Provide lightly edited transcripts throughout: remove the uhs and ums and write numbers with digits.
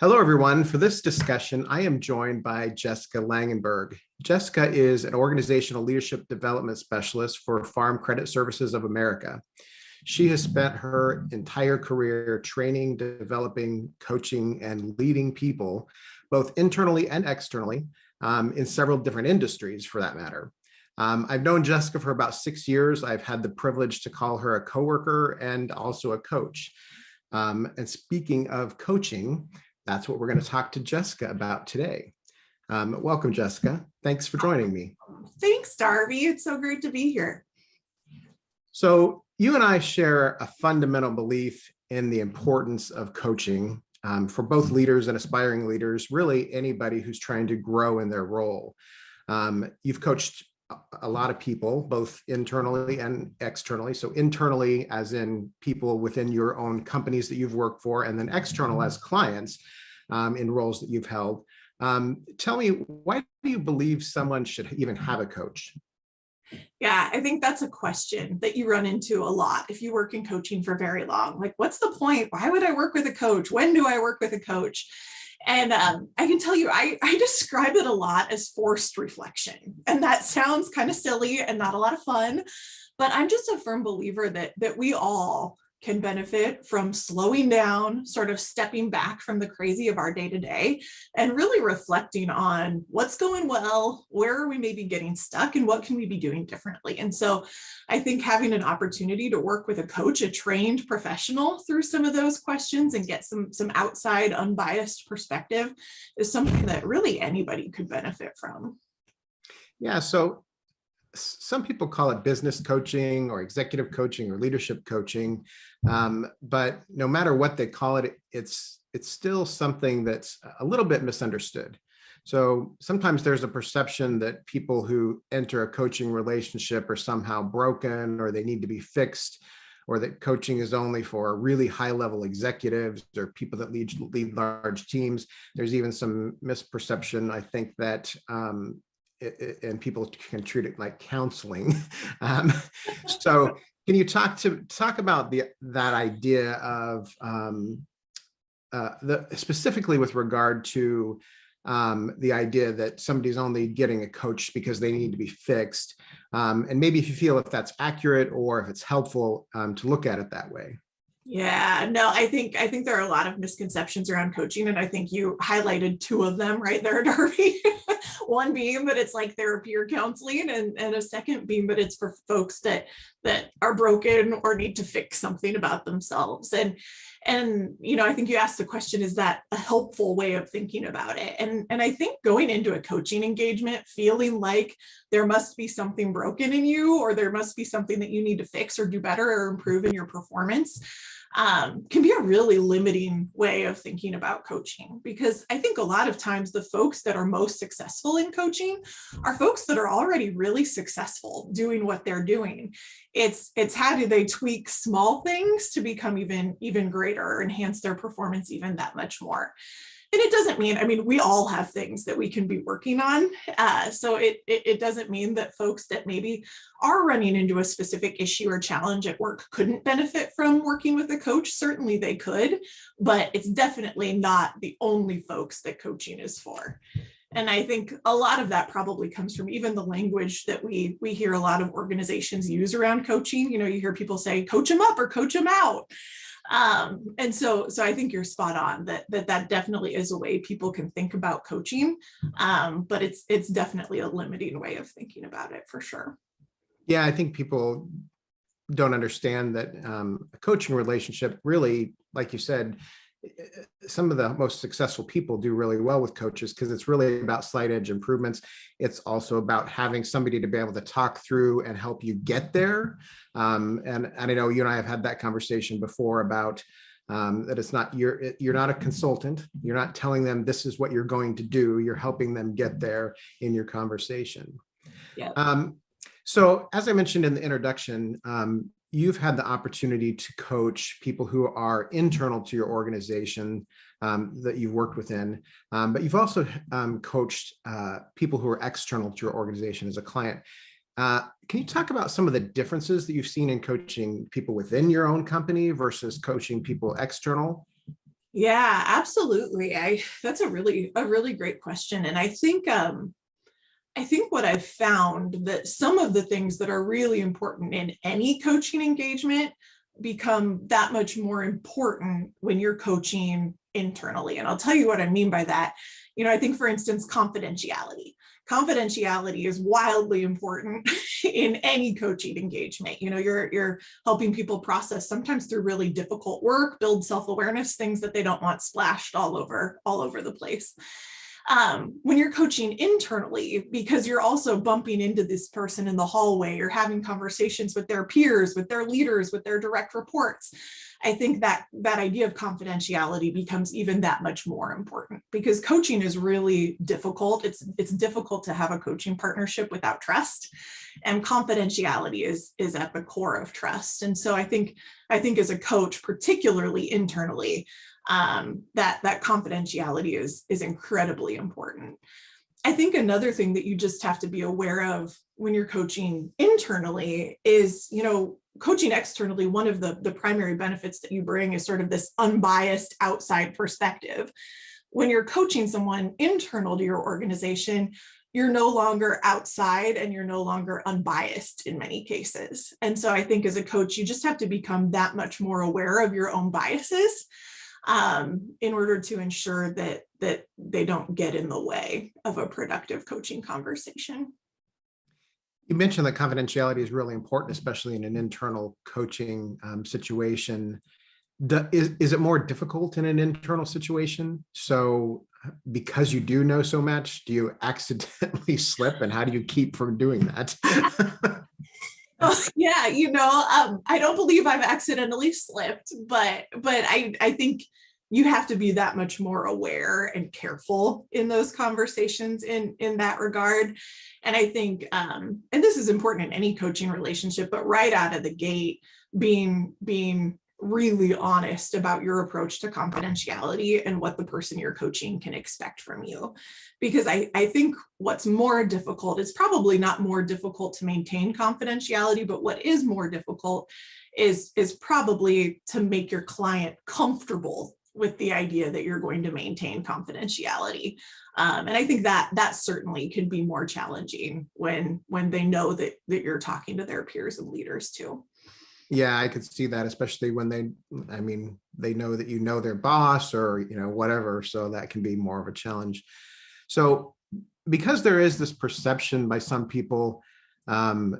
Hello, everyone. For this discussion, I am joined by Jessica Langenberg. Jessica is an organizational leadership development specialist for Farm Credit Services of America. She has spent her entire career training, developing, coaching, and leading people, both internally and externally, in several different industries for that matter. I've known Jessica for about 6 years. I've had the privilege to call her a coworker and also a coach. And speaking of coaching, that's what we're going to talk to Jessica about today. Welcome, Jessica. Thanks for joining me. Thanks, Darby. It's so great to be here. So you and I share a fundamental belief in the importance of coaching for both leaders and aspiring leaders, really anybody who's trying to grow in their role. You've coached a lot of people, both internally and externally. So internally, as in people within your own companies that you've worked for, and then external as clients in roles that you've held. Tell me, why do you believe someone should even have a coach? Yeah, I think that's a question that you run into a lot if you work in coaching for very long. Like, what's the point? Why would I work with a coach? When do I work with a coach? And I can tell you, I describe it a lot as forced reflection. And that sounds kind of silly and not a lot of fun, but I'm just a firm believer that we all can benefit from slowing down, sort of stepping back from the crazy of our day-to-day and really reflecting on what's going well, where are we maybe getting stuck, and what can we be doing differently. And so I think having an opportunity to work with a coach, a trained professional through some of those questions and get some outside unbiased perspective is something that really anybody could benefit from. Yeah, so some people call it business coaching or executive coaching or leadership coaching, but no matter what they call it, it's still something that's a little bit misunderstood. So sometimes there's a perception that people who enter a coaching relationship are somehow broken or they need to be fixed, or that coaching is only for really high-level executives or people that lead large teams. There's even some misperception, I think, that and people can treat it like counseling. So can you talk about that idea of specifically with regard to the idea that somebody's only getting a coach because they need to be fixed, and maybe if you feel if that's accurate or if it's helpful to look at it that way? Yeah, no, I think there are a lot of misconceptions around coaching, and I think you highlighted two of them right there, Darby. One being that it's like therapy or counseling, and a second being that it's for folks that are broken or need to fix something about themselves. And I think you asked the question, is that a helpful way of thinking about it? And I think going into a coaching engagement feeling like there must be something broken in you, or there must be something that you need to fix or do better or improve in your performance, can be a really limiting way of thinking about coaching. Because I think a lot of times the folks that are most successful in coaching are folks that are already really successful doing what they're doing. It's how do they tweak small things to become even greater or enhance their performance even that much more. And it doesn't mean, we all have things that we can be working on. So it doesn't mean that folks that maybe are running into a specific issue or challenge at work couldn't benefit from working with a coach. Certainly they could, but it's definitely not the only folks that coaching is for. And I think a lot of that probably comes from even the language that we hear a lot of organizations use around coaching. You hear people say, coach them up or coach them out. And so I think you're spot on that definitely is a way people can think about coaching, but it's definitely a limiting way of thinking about it for sure. Yeah, I think people don't understand that a coaching relationship really, like you said, some of the most successful people do really well with coaches because it's really about slight edge improvements. It's also about having somebody to be able to talk through and help you get there. And I know you and I have had that conversation before about that it's not you're not a consultant. You're not telling them this is what you're going to do. You're helping them get there in your conversation. Yeah. So as I mentioned in the introduction, you've had the opportunity to coach people who are internal to your organization that you've worked within, but you've also coached people who are external to your organization as a client. Can you talk about some of the differences that you've seen in coaching people within your own company versus coaching people external? Yeah, absolutely. That's a really great question. And I think what I've found that some of the things that are really important in any coaching engagement become that much more important when you're coaching internally. And I'll tell you what I mean by that. I think, for instance, confidentiality. Confidentiality is wildly important in any coaching engagement. You're helping people process sometimes through really difficult work, build self-awareness, things that they don't want splashed all over the place. When you're coaching internally, because you're also bumping into this person in the hallway, you're having conversations with their peers, with their leaders, with their direct reports. I think that idea of confidentiality becomes even that much more important, because coaching is really difficult. It's difficult to have a coaching partnership without trust, and confidentiality is at the core of trust. And so I think as a coach, particularly internally, that confidentiality is incredibly important. I think another thing that you just have to be aware of when you're coaching internally is, coaching externally, one of the primary benefits that you bring is sort of this unbiased outside perspective. When you're coaching someone internal to your organization, you're no longer outside and you're no longer unbiased in many cases. And so I think as a coach, you just have to become that much more aware of your own biases, in order to ensure that they don't get in the way of a productive coaching conversation. You mentioned that confidentiality is really important, especially in an internal coaching situation. Is it more difficult in an internal situation? So because you do know so much, do you accidentally slip, and how do you keep from doing that? Oh, yeah, I don't believe I've accidentally slipped, but I think you have to be that much more aware and careful in those conversations in that regard. And I think, and this is important in any coaching relationship, but right out of the gate, being really honest about your approach to confidentiality and what the person you're coaching can expect from you. Because I think what's more difficult is probably not more difficult to maintain confidentiality, but what is more difficult is probably to make your client comfortable with the idea that you're going to maintain confidentiality. And I think that certainly can be more challenging when they know that you're talking to their peers and leaders too. Yeah, I could see that, especially when they know that their boss or, whatever. So that can be more of a challenge. So because there is this perception by some people or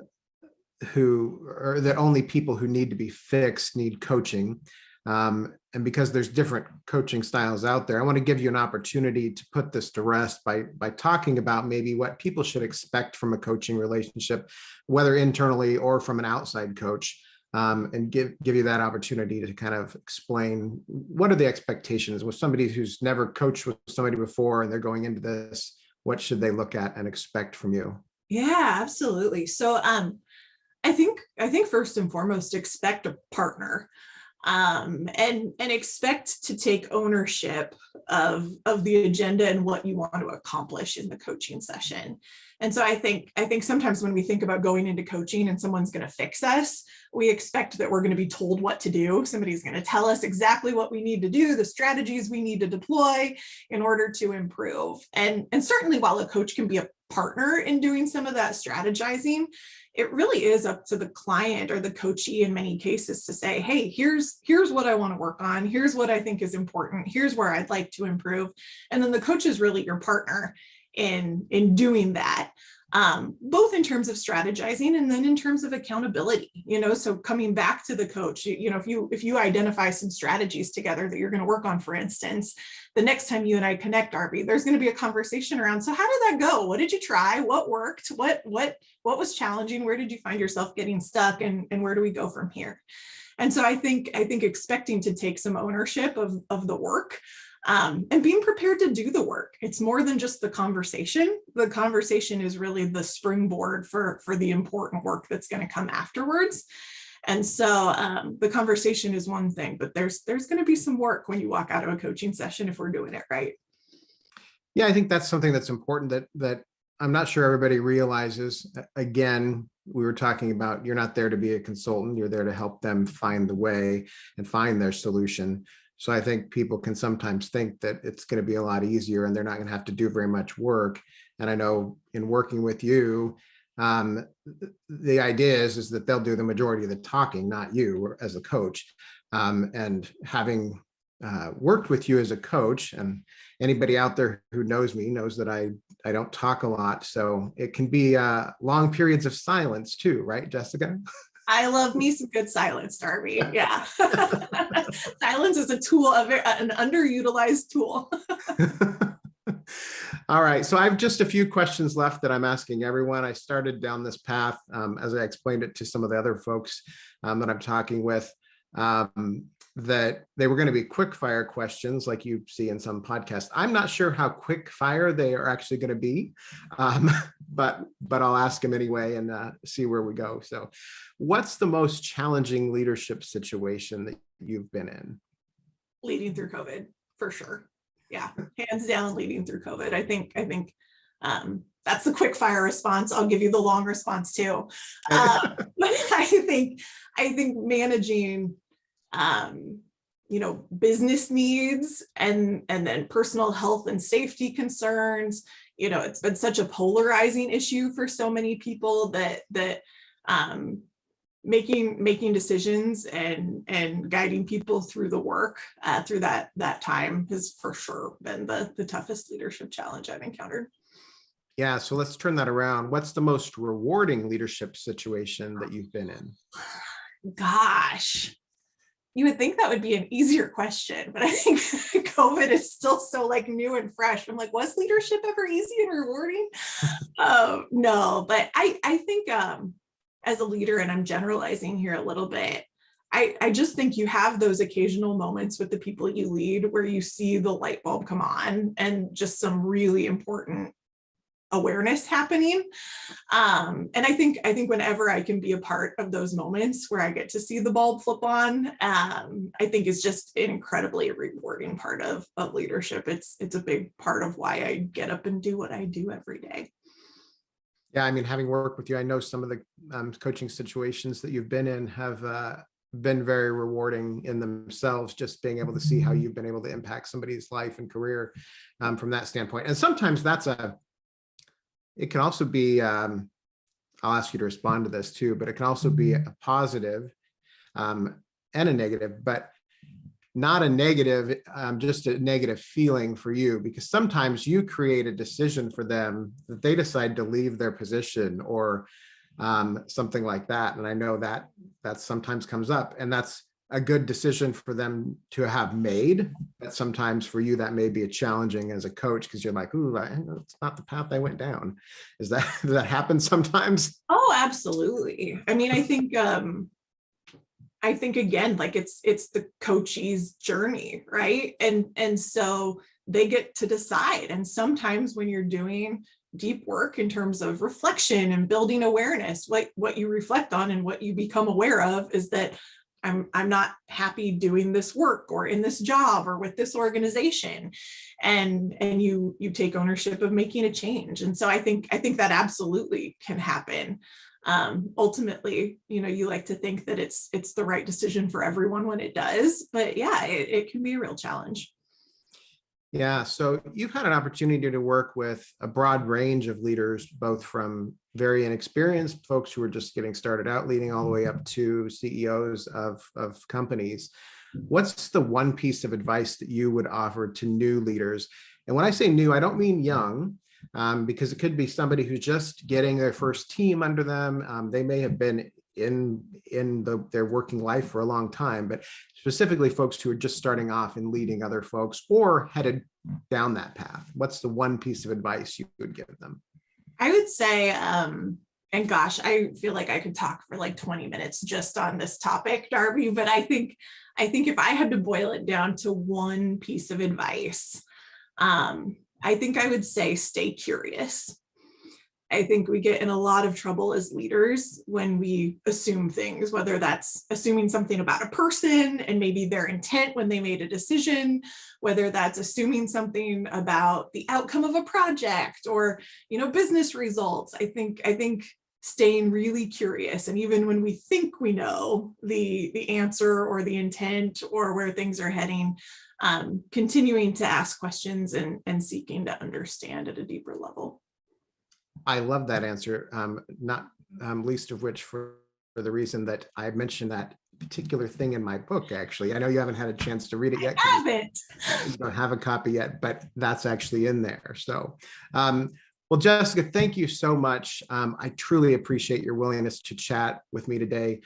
that only people who need to be fixed need coaching. And because there's different coaching styles out there, I want to give you an opportunity to put this to rest by talking about maybe what people should expect from a coaching relationship, whether internally or from an outside coach. And give you that opportunity to kind of explain what are the expectations with somebody who's never coached with somebody before and they're going into this. What should they look at and expect from you? Yeah, absolutely. So I think first and foremost, expect a partner, and expect to take ownership of the agenda and what you want to accomplish in the coaching session. And so I think sometimes when we think about going into coaching and someone's going to fix us, we expect that we're going to be told what to do. Somebody's going to tell us exactly what we need to do, the strategies we need to deploy in order to improve. And certainly while a coach can be a partner in doing some of that strategizing, it really is up to the client or the coachee in many cases to say, hey, here's what I want to work on. Here's what I think is important. Here's where I'd like to improve. And then the coach is really your partner in doing that, both in terms of strategizing and then in terms of accountability. So coming back to the coach, if you identify some strategies together that you're going to work on, for instance, the next time you and I connect, Arby, there's going to be a conversation around, so how did that go? What did you try? What worked? What was challenging? Where did you find yourself getting stuck? And where do we go from here? And so I think expecting to take some ownership of the work, and being prepared to do the work. It's more than just the conversation. The conversation is really the springboard for the important work that's going to come afterwards. And so the conversation is one thing, but there's going to be some work when you walk out of a coaching session if we're doing it right. Yeah, I think that's something that's important that I'm not sure everybody realizes. Again, we were talking about, you're not there to be a consultant, you're there to help them find the way and find their solution. So I think people can sometimes think that it's going to be a lot easier and they're not going to have to do very much work. And I know in working with you, the idea is that they'll do the majority of the talking, not you as a coach. And having worked with you as a coach, and anybody out there who knows me knows that I don't talk a lot. So it can be long periods of silence too, right, Jessica? I love me some good silence, Darby. Yeah. Silence is a tool, an underutilized tool. All right, so I have just a few questions left that I'm asking everyone. I started down this path as I explained it to some of the other folks that I'm talking with, that they were going to be quick fire questions like you see in some podcasts. I'm not sure how quick fire they are actually going to be, but I'll ask them anyway and see where we go. So what's the most challenging leadership situation that you've been in? Leading through COVID, for sure. Yeah, hands down, leading through COVID. I think that's the quick fire response. I'll give you the long response too. But I think managing, business needs and then personal health and safety concerns. It's been such a polarizing issue for so many people that making decisions and guiding people through the work through that time has for sure been the toughest leadership challenge I've encountered. Yeah, so let's turn that around. What's the most rewarding leadership situation that you've been in? Gosh, you would think that would be an easier question, but I think COVID is still so new and fresh. I'm like, was leadership ever easy and rewarding? No, but I think as a leader, and I'm generalizing here a little bit, I just think you have those occasional moments with the people you lead where you see the light bulb come on and just some really important awareness happening. And I think whenever I can be a part of those moments where I get to see the bulb flip on, I think is just an incredibly rewarding part of leadership. It's a big part of why I get up and do what I do every day. Yeah, I mean, having worked with you, I know some of the coaching situations that you've been in have been very rewarding in themselves, just being able to see how you've been able to impact somebody's life and career from that standpoint. And sometimes it can also be, I'll ask you to respond to this too, but it can also be a positive and a negative, but not a negative, just a negative feeling for you, because sometimes you create a decision for them that they decide to leave their position or something like that. And I know that sometimes comes up, and that's a good decision for them to have made. But sometimes for you, that may be challenging as a coach, because you're like, ooh, it's not the path I went down. Does that happen sometimes? Oh, absolutely. I mean, I think again, it's the coachee's journey, right? And so they get to decide. And sometimes when you're doing deep work in terms of reflection and building awareness, what you reflect on and what you become aware of is that I'm not happy doing this work or in this job or with this organization, and you take ownership of making a change. And so I think that absolutely can happen. Ultimately, you like to think that it's the right decision for everyone when it does, but yeah, it can be a real challenge. Yeah, so you've had an opportunity to work with a broad range of leaders, both from very inexperienced folks who are just getting started out leading, all the way up to CEOs of companies. What's the one piece of advice that you would offer to new leaders? And when I say new, I don't mean young, because it could be somebody who's just getting their first team under them. They may have been in their working life for a long time, but specifically folks who are just starting off and leading other folks or headed down that path. What's the one piece of advice you would give them? I would say, and gosh, I feel like I could talk for 20 minutes just on this topic, Darby, but I think if I had to boil it down to one piece of advice, I think I would say stay curious. I think we get in a lot of trouble as leaders when we assume things, whether that's assuming something about a person and maybe their intent when they made a decision, whether that's assuming something about the outcome of a project or, business results. I think staying really curious. And even when we think we know the answer or the intent or where things are heading, continuing to ask questions and seeking to understand at a deeper level. I love that answer, not least of which for the reason that I mentioned that particular thing in my book. Actually, I know you haven't had a chance to read it yet. I haven't. You don't have a copy yet, but that's actually in there. So, well, Jessica, thank you so much. I truly appreciate your willingness to chat with me today.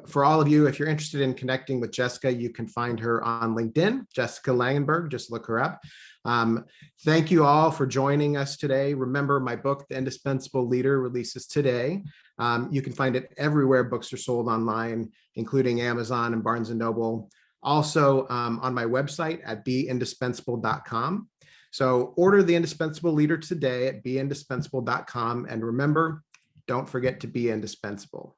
For all of you, if you're interested in connecting with Jessica, you can find her on LinkedIn, Jessica Langenberg, just look her up. Thank you all for joining us today. Remember, my book, The Indispensable Leader, releases today. You can find it everywhere books are sold online, including Amazon and Barnes & Noble. Also on my website at beindispensable.com. So order The Indispensable Leader today at beindispensable.com. And remember, don't forget to be indispensable.